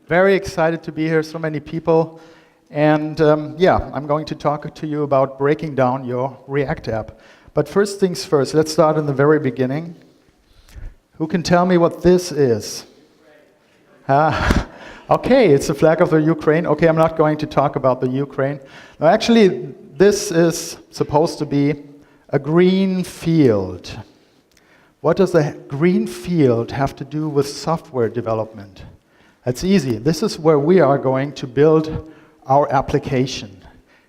Very excited to be here, so many people. And yeah, I'm going to talk to you about breaking down your React app. But first things first, let's start in the very beginning. Who can tell me what this is? Okay, it's the flag of the Ukraine. Okay, I'm not going to talk about the Ukraine. No, actually, this is supposed to be a green field. What does a green field have to do with software development? That's easy. This is where we are going to build our application.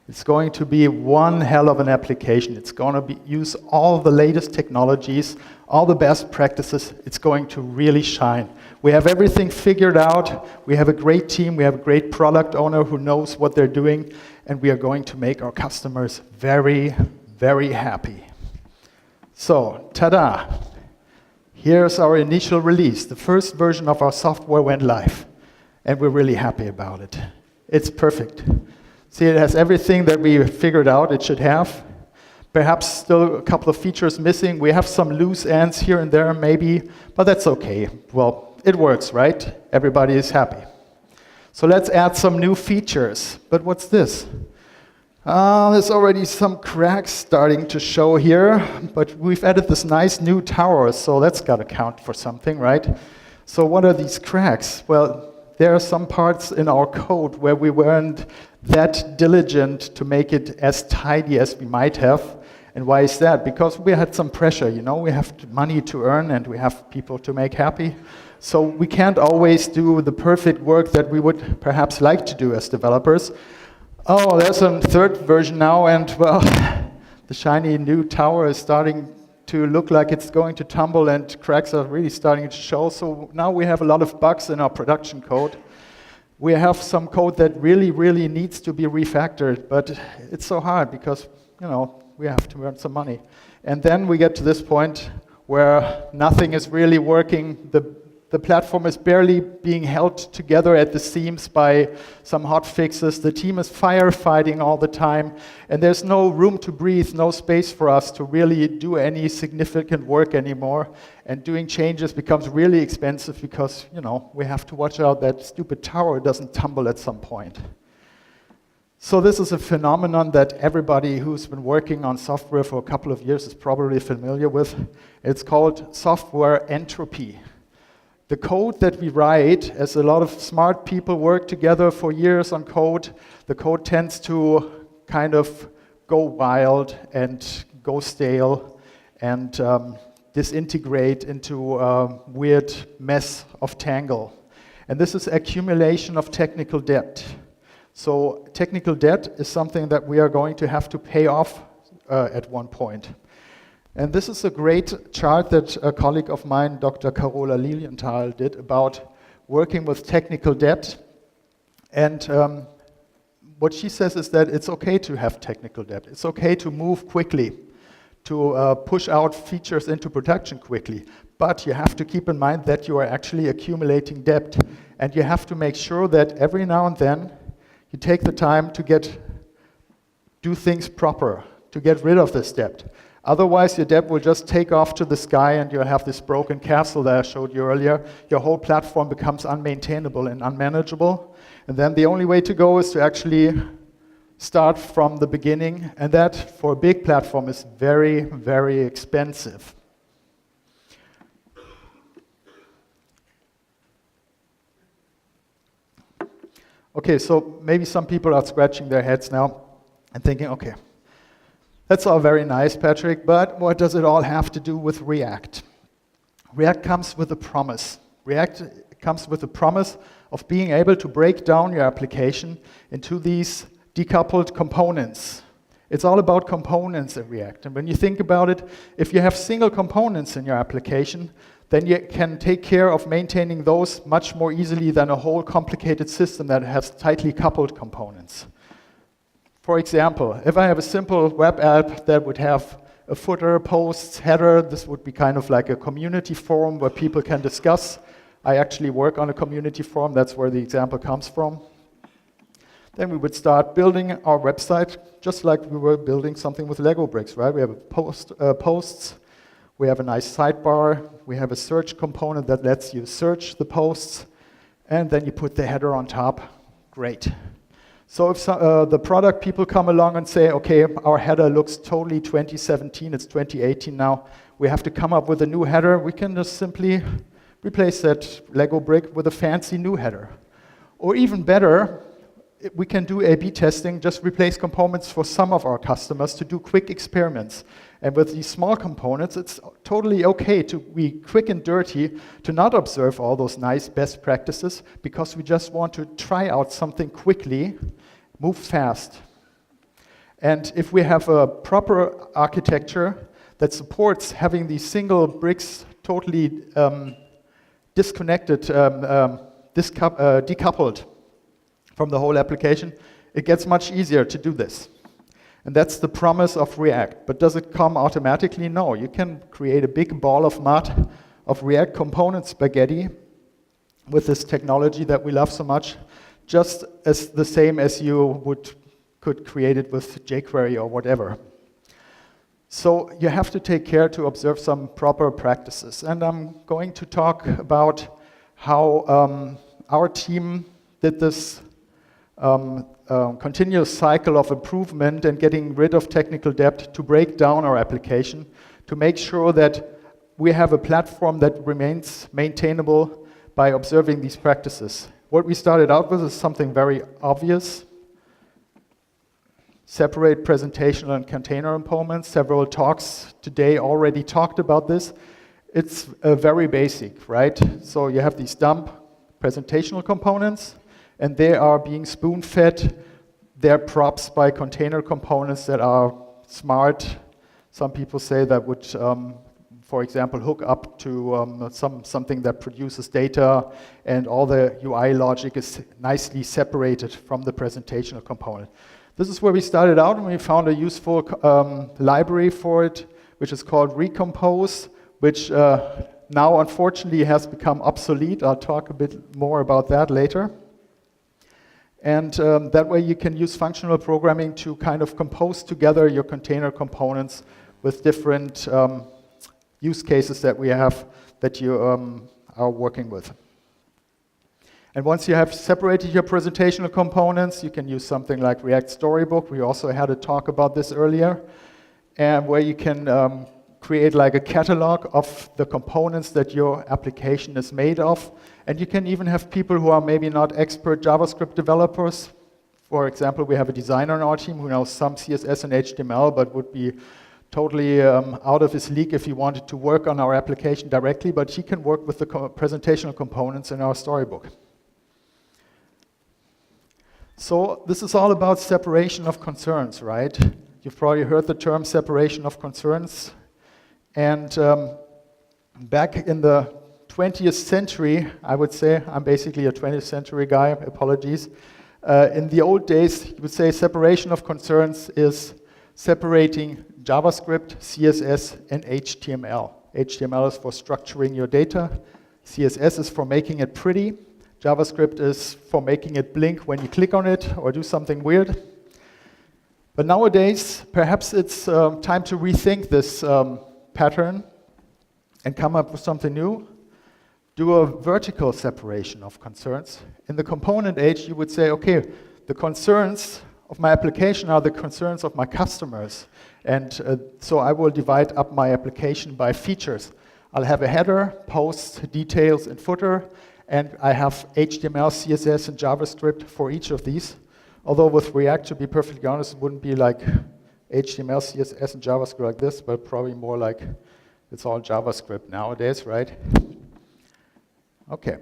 It's going to be one hell of an application. It's going to use all the latest technologies, all the best practices. It's going to really shine. We have everything figured out. We have a great team. We have a great product owner who knows what they're doing. And we are going to make our customers very, very happy. So, ta-da. Here's our initial release. The first version of our software went live. And we're really happy about it. It's perfect. See, it has everything that we figured out it should have. Perhaps still a couple of features missing. We have some loose ends here and there, maybe, but that's okay. Well, it works, right? Everybody is happy. So let's add some new features. But what's this? There's already some cracks starting to show here, but we've added this nice new tower, so that's got to count for something, right? So what are these cracks? Well, there are some parts in our code where we weren't that diligent to make it as tidy as we might have. And why is that? Because we had some pressure, you know, we have money to earn and we have people to make happy. So we can't always do the perfect work that we would perhaps like to do as developers. Oh, there's a third version now, and well, the shiny new tower is starting to look like it's going to tumble, and cracks are really starting to show. So now we have a lot of bugs in our production code. We have some code that really, really needs to be refactored, but it's so hard because, you know, we have to earn some money. And then we get to this point where nothing is really working. The platform is barely being held together at the seams by some hot fixes. The team is firefighting all the time, and there's no room to breathe, no space for us to really do any significant work anymore. And doing changes becomes really expensive because, you know, we have to watch out that stupid tower doesn't tumble at some point. So this is a phenomenon that everybody who's been working on software for a couple of years is probably familiar with. It's called software entropy. The code that we write, as a lot of smart people work together for years on code, the code tends to kind of go wild and go stale and disintegrate into a weird mess of tangle. And this is accumulation of technical debt. So technical debt is something that we are going to have to pay off at one point. And this is a great chart that a colleague of mine, Dr. Carola Lilienthal, did about working with technical debt. And what she says is that it's okay to have technical debt. It's okay to move quickly, to push out features into production quickly. But you have to keep in mind that you are actually accumulating debt. And you have to make sure that every now and then you take the time to do things proper, to get rid of this debt. Otherwise, your debt will just take off to the sky and you'll have this broken castle that I showed you earlier. Your whole platform becomes unmaintainable and unmanageable. And then the only way to go is to actually start from the beginning. And that, for a big platform, is very, very expensive. Okay, so maybe some people are scratching their heads now and thinking, okay, that's all very nice, Patrick, but what does it all have to do with React? React comes with a promise. React comes with a promise of being able to break down your application into these decoupled components. It's all about components in React. And when you think about it, if you have single components in your application, then you can take care of maintaining those much more easily than a whole complicated system that has tightly coupled components. For example, if I have a simple web app that would have a footer, posts, header, this would be kind of like a community forum where people can discuss. I actually work on a community forum, that's where the example comes from. Then we would start building our website just like we were building something with Lego bricks, right? We have posts, we have a nice sidebar, we have a search component that lets you search the posts, and then you put the header on top. Great. So if the product people come along and say, okay, our header looks totally 2017, it's 2018 now, we have to come up with a new header, we can just simply replace that Lego brick with a fancy new header. Or even better, we can do A/B testing, just replace components for some of our customers to do quick experiments. And with these small components, it's totally okay to be quick and dirty, to not observe all those nice best practices, because we just want to try out something quickly, move fast. And if we have a proper architecture that supports having these single bricks totally disconnected, decoupled from the whole application, it gets much easier to do this. And that's the promise of React. But does it come automatically? No. You can create a big ball of mud of React component spaghetti with this technology that we love so much, just as the same as you could create it with jQuery or whatever. So you have to take care to observe some proper practices. And I'm going to talk about how our team did this continuous cycle of improvement and getting rid of technical debt to break down our application, to make sure that we have a platform that remains maintainable by observing these practices. What we started out with is something very obvious. Separate presentational and container components. Several talks today already talked about this. It's very basic, right? So you have these dump presentational components, and they are being spoon-fed their props by container components that are smart. Some people say that would, for example, hook up to something that produces data, and all the UI logic is nicely separated from the presentational component. This is where we started out, and we found a useful library for it, which is called Recompose, which now unfortunately has become obsolete. I'll talk a bit more about that later. And that way you can use functional programming to kind of compose together your container components with different use cases that we have that you are working with. And once you have separated your presentational components, you can use something like React Storybook. We also had a talk about this earlier, and where you can create like a catalog of the components that your application is made of. And you can even have people who are maybe not expert JavaScript developers. For example, we have a designer on our team who knows some CSS and HTML, but would be totally out of his league if he wanted to work on our application directly, but he can work with the presentational components in our Storybook. So this is all about separation of concerns, right? You've probably heard the term separation of concerns. And back in the 20th century, I would say, I'm basically a 20th century guy, apologies. In the old days, you would say separation of concerns is separating JavaScript, CSS, and HTML. HTML is for structuring your data. CSS is for making it pretty. JavaScript is for making it blink when you click on it or do something weird. But nowadays, perhaps it's time to rethink this pattern and come up with something new. Do a vertical separation of concerns. In the component age, you would say, okay, the concerns of my application are the concerns of my customers. And so I will divide up my application by features. I'll have a header, posts, details, and footer. And I have HTML, CSS, and JavaScript for each of these. Although with React, to be perfectly honest, it wouldn't be like HTML, CSS, and JavaScript like this, but probably more like it's all JavaScript nowadays, right? Okay.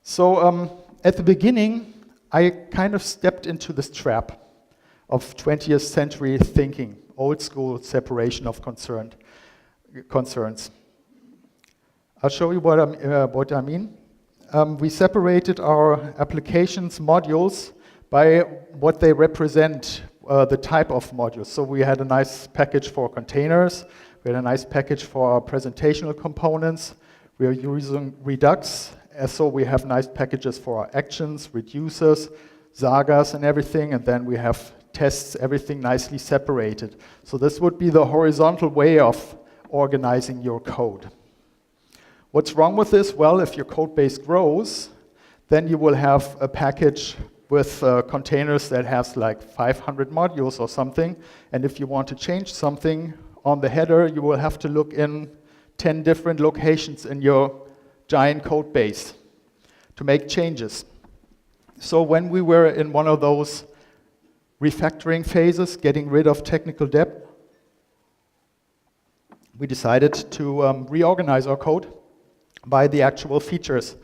So at the beginning, I kind of stepped into this trap of 20th century thinking, old school separation of concerns. I'll show you what I mean. We separated our applications modules by what they represent, the type of modules. So we had a nice package for containers. We had a nice package for our presentational components. We are using Redux, so we have nice packages for our actions, reducers, sagas, and everything. And then we have tests, everything nicely separated. So this would be the horizontal way of organizing your code. What's wrong with this? Well, if your code base grows, then you will have a package with containers that has like 500 modules or something. And if you want to change something on the header, you will have to look in 10 different locations in your giant code base to make changes. So when we were in one of those refactoring phases, getting rid of technical debt, we decided to reorganize our code by the actual features.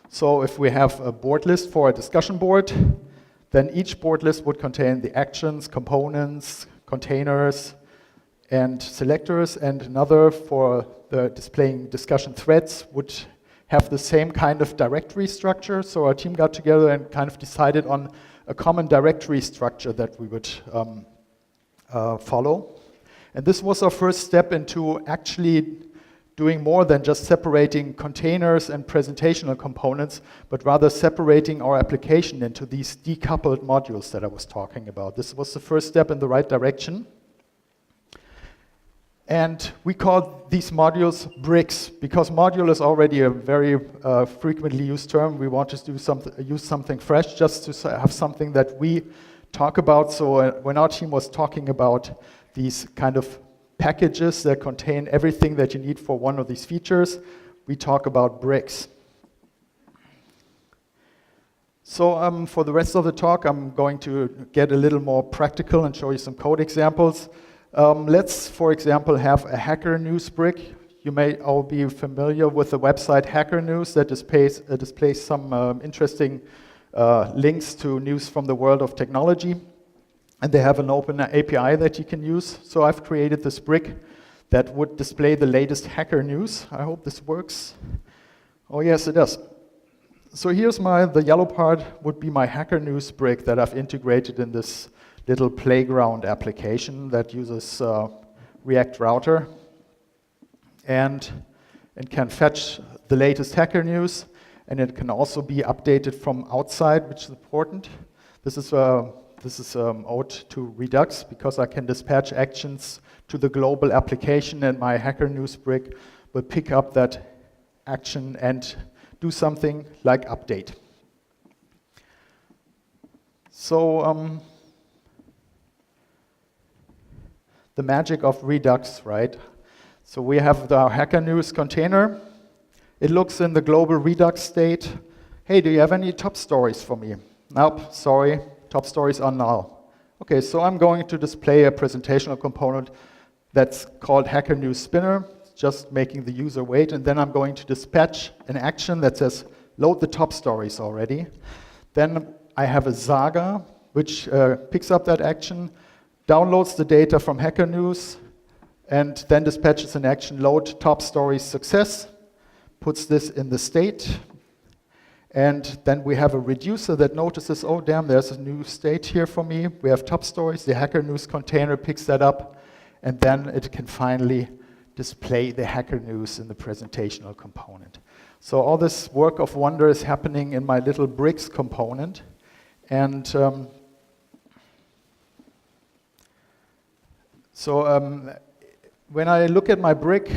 So if we have a board list for a discussion board, then each board list would contain the actions, components, containers, and selectors, and another for the displaying discussion threads would have the same kind of directory structure. So our team got together and kind of decided on a common directory structure that we would follow. And this was our first step into actually doing more than just separating containers and presentational components, but rather separating our application into these decoupled modules that I was talking about. This was the first step in the right direction. And we called these modules bricks, because module is already a very frequently used term. We want to use something fresh, just to have something that we talk about. So when our team was talking about these kind of packages that contain everything that you need for one of these features, we talk about bricks. So for the rest of the talk, I'm going to get a little more practical and show you some code examples. Let's, for example, have a Hacker News brick. You may all be familiar with the website Hacker News that displays some interesting links to news from the world of technology. And they have an open API that you can use. So I've created this brick that would display the latest hacker news. I hope this works. Oh yes, it does. So here's the yellow part would be my Hacker News brick that I've integrated in this little playground application that uses React Router. And it can fetch the latest hacker news, and it can also be updated from outside, which is important. This is ode to Redux, because I can dispatch actions to the global application, and my Hacker News brick will pick up that action and do something like update. So the magic of Redux, right? So we have the Hacker News container. It looks in the global Redux state. Hey, do you have any top stories for me? Nope, sorry. Top stories are null. Okay, so I'm going to display a presentational component that's called Hacker News Spinner, just making the user wait, and then I'm going to dispatch an action that says load the top stories already. Then I have a Saga, which picks up that action, downloads the data from Hacker News, and then dispatches an action load top stories success, puts this in the state. And then we have a reducer that notices, oh damn, there's a new state here for me. We have top stories, the Hacker News container picks that up, and then it can finally display the Hacker News in the presentational component. So all this work of wonder is happening in my little bricks component. And when I look at my brick,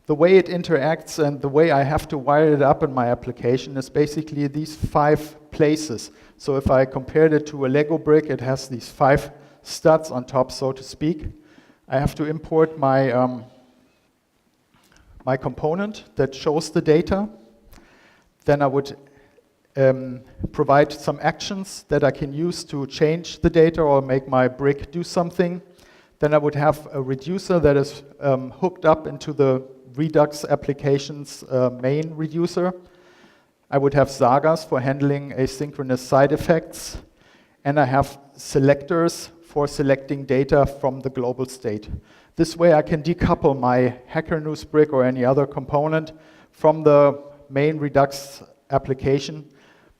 the way it interacts and the way I have to wire it up in my application is basically these 5 places. So if I compared it to a Lego brick, it has these 5 studs on top, so to speak. I have to import my my component that shows the data. Then I would provide some actions that I can use to change the data or make my brick do something. Then I would have a reducer that is hooked up into the Redux application's main reducer. I would have Sagas for handling asynchronous side effects. And I have selectors for selecting data from the global state. This way I can decouple my Hacker News brick or any other component from the main Redux application,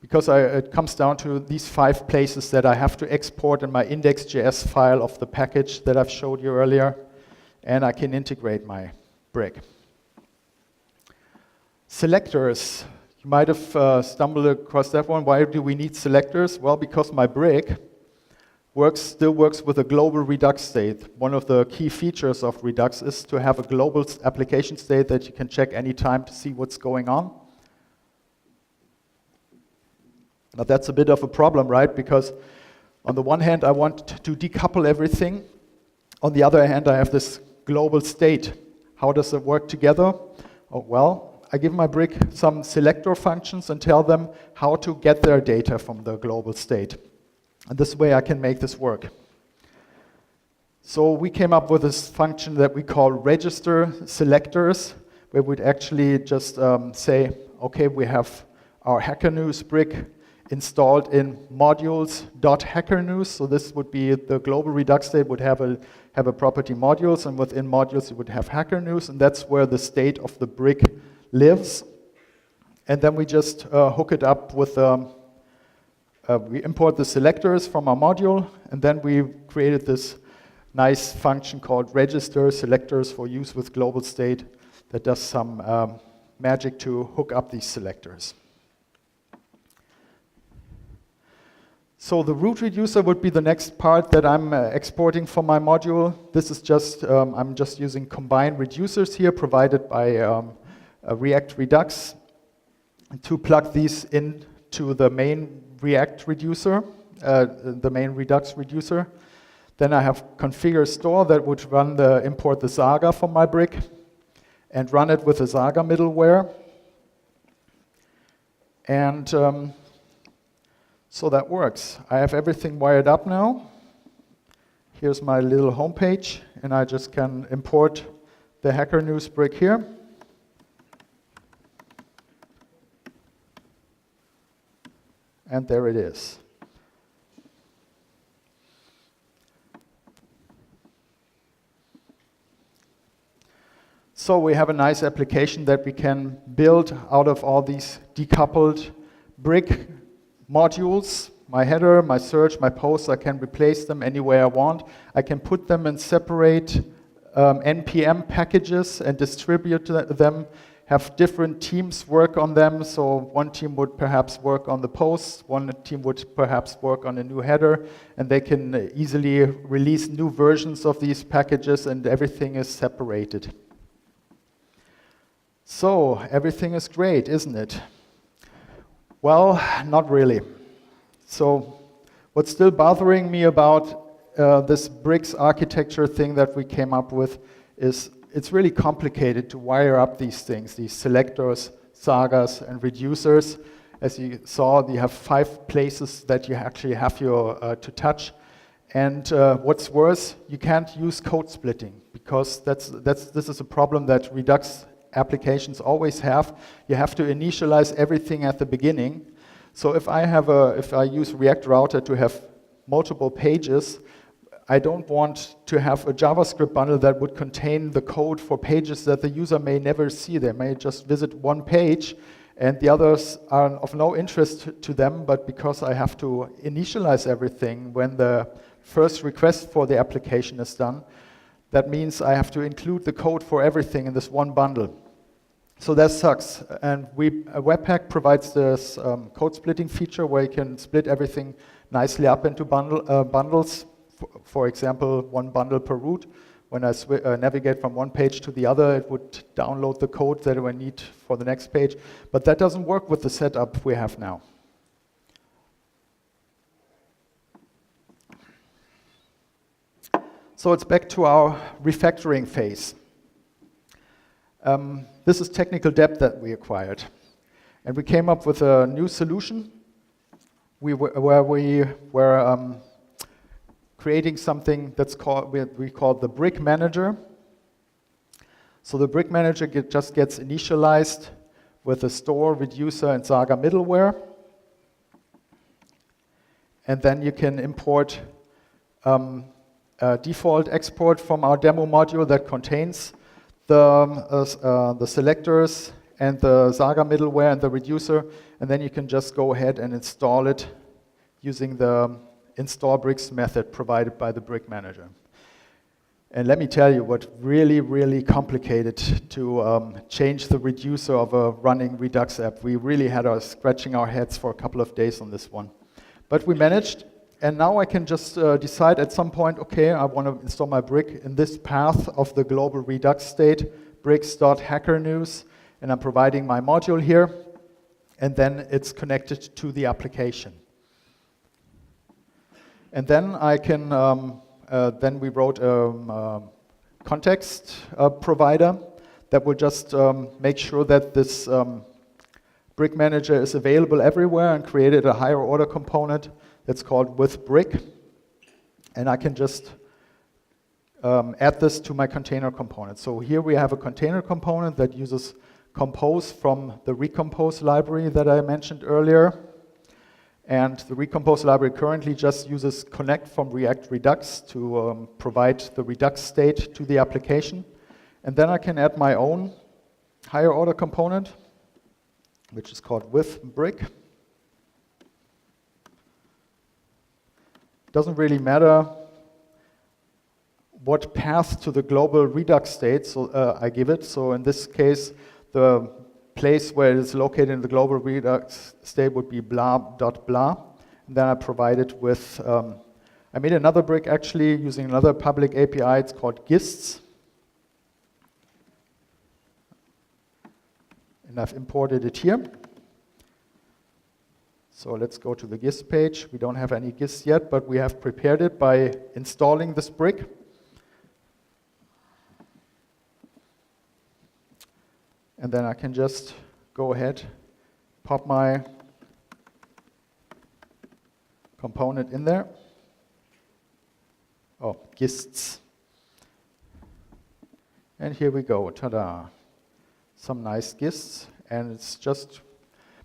because it comes down to these 5 places that I have to export in my index.js file of the package that I've showed you earlier, and I can integrate my brick. Selectors. You might have stumbled across that one. Why do we need selectors? Well, because my brick still works with a global Redux state. One of the key features of Redux is to have a global application state that you can check anytime to see what's going on. But that's a bit of a problem, right? Because on the one hand, I want to decouple everything. On the other hand, I have this global state. How does it work together? Oh, well, I give my brick some selector functions and tell them how to get their data from the global state. And this way I can make this work. So we came up with this function that we call register selectors, where we'd actually just say, okay, we have our Hacker News brick installed in modules.hackernews. So this would be the global Redux state would have a property modules, and within modules you would have Hacker News, and that's where the state of the brick lives. And then we just hook it up with we import the selectors from our module, and then we created this nice function called register selectors for use with global state that does some magic to hook up these selectors. So the root reducer would be the next part that I'm exporting from my module. This is just, I'm just using combined reducers here provided by React Redux to plug these into the main React reducer, the main Redux reducer. Then I have configure store that would import the Saga from my brick and run it with the Saga middleware. And so that works. I have everything wired up now. Here's my little home page, and I just can import the Hacker News brick here. And there it is. So we have a nice application that we can build out of all these decoupled brick modules. My header, my search, my posts, I can replace them any way I want. I can put them in separate NPM packages and distribute them, have different teams work on them. So one team would perhaps work on the posts, one team would perhaps work on a new header, and they can easily release new versions of these packages, and everything is separated. So everything is great, isn't it? Well, not really. So what's still bothering me about this bricks architecture thing that we came up with is it's really complicated to wire up these things, these selectors, sagas, and reducers. As you saw, you have 5 places that you actually have to touch. And what's worse, you can't use code splitting, because this is a problem that Redux applications always have. You have to initialize everything at the beginning. So if I use React Router to have multiple pages, I don't want to have a JavaScript bundle that would contain the code for pages that the user may never see. They may just visit one page, and the others are of no interest to them, but because I have to initialize everything when the first request for the application is done, that means I have to include the code for everything in this one bundle. So that sucks. And Webpack provides this code splitting feature where you can split everything nicely up into bundles. For example, one bundle per root. When I navigate from one page to the other, it would download the code that I need for the next page. But that doesn't work with the setup we have now. So it's back to our refactoring phase. This is technical debt that we acquired. And we came up with a new solution where we were creating something that's we call the brick manager. So the brick manager just gets initialized with the store, reducer, and Saga middleware. And then you can import a default export from our demo module that contains the selectors and the Saga middleware and the reducer, and then you can just go ahead and install it using the install bricks method provided by the brick manager. And let me tell you what really complicated to change the reducer of a running Redux app. We really had scratching our heads for a couple of days on this one. But we managed, And now I can just decide at some point, okay, I want to install my brick in this path of the global Redux state, bricks.hackernews, and I'm providing my module here, and then it's connected to the application. And then I can, then we wrote a context provider that will just make sure that this brick manager is available everywhere, and created a higher order component that's called with brick. And I can just add this to my container component. So here we have a container component that uses Compose from the Recompose library that I mentioned earlier. And the Recompose library currently just uses connect from React Redux to provide the Redux state to the application. And then I can add my own higher order component, which is called with brick. Doesn't really matter what path to the global Redux state I give it. So in this case, the place where it is located in the global Redux state would be blah.blah. And then I provide it with, I made another brick actually using another public API. It's called gists. And I've imported it here. So let's go to the gist page. We don't have any gists yet, but we have prepared it by installing this brick. And then I can just go ahead, pop my component in there. Oh, gists. And here we go, ta-da. Some nice gists, and it's just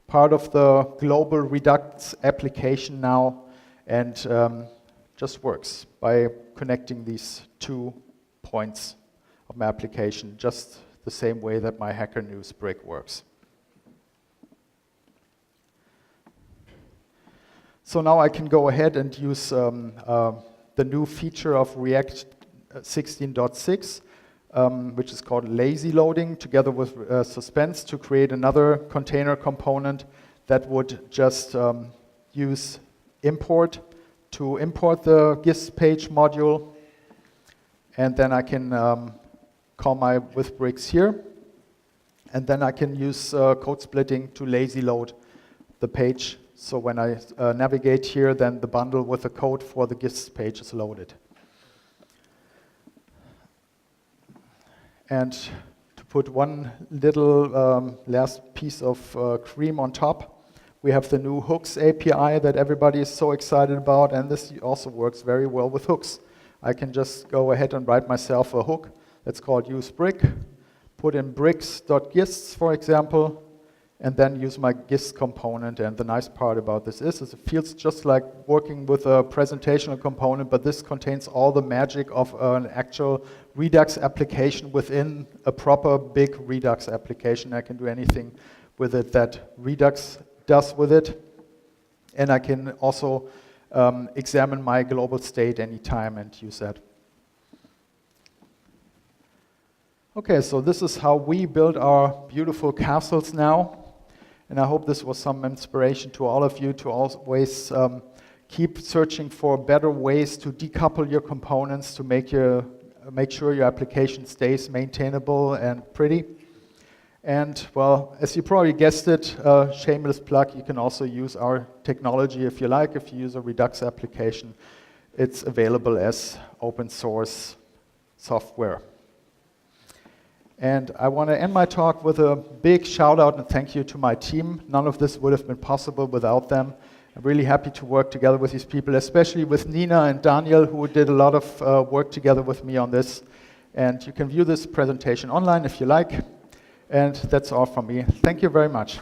part of the global Redux application now, and just works by connecting these 2 points of my application, just the same way that my Hacker News brick works. So now I can go ahead and use the new feature of React 16.6, which is called lazy loading, together with suspense, to create another container component that would just use import to import the gist page module. And then I can call my with bricks here. And then I can use code splitting to lazy load the page. So when I navigate here, then the bundle with the code for the gist page is loaded. And to put one little last piece of cream on top, we have the new hooks API that everybody is so excited about, and this also works very well with hooks. I can just go ahead and write myself a hook that's called useBrick, put in bricks.gists, for example, and then use my gist component. And the nice part about this is it feels just like working with a presentational component, but this contains all the magic of an actual Redux application within a proper big Redux application. I can do anything with it that Redux does with it. And I can also examine my global state anytime and use that. Okay, so this is how we build our beautiful castles now. And I hope this was some inspiration to all of you to always keep searching for better ways to decouple your components to make sure your application stays maintainable and pretty. And well, as you probably guessed it, shameless plug, you can also use our technology if you like. If you use a Redux application, it's available as open source software. And I want to end my talk with a big shout out and thank you to my team. None of this would have been possible without them. I'm really happy to work together with these people, especially with Nina and Daniel, who did a lot of work together with me on this. And you can view this presentation online if you like. And that's all from me. Thank you very much.